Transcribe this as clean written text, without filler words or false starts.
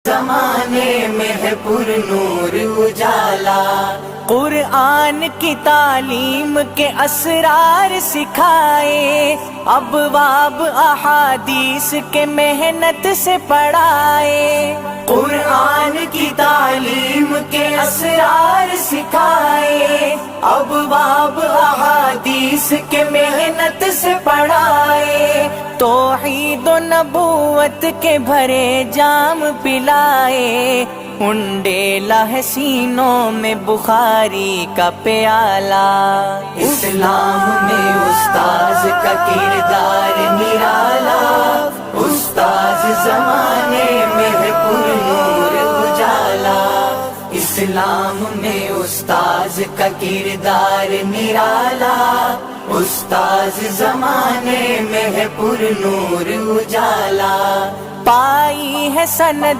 ज़माने में है पुरनूर उजाला। कुरआन की तालीम के असरार सिखाए, अबवाब अहादीस के मेहनत से पढ़ाए। कुरआन की तालीम के असरार सिखाए, अबवाब अहादीस के मेहनत से पढ़ाए। तौहीद व नबूवत के भरे जाम पिलाए, उंडेला है सीनों में बुखारी का प्याला। इस्लाम में उस्ताज का किरदार निराला, उस्ताज ज़माने में है पुरनूर उजाला। इस्लाम में उस्ताज का किरदार निराला, उस्ताज ज़माने में है पुरनूर उजाला। पाई है सनद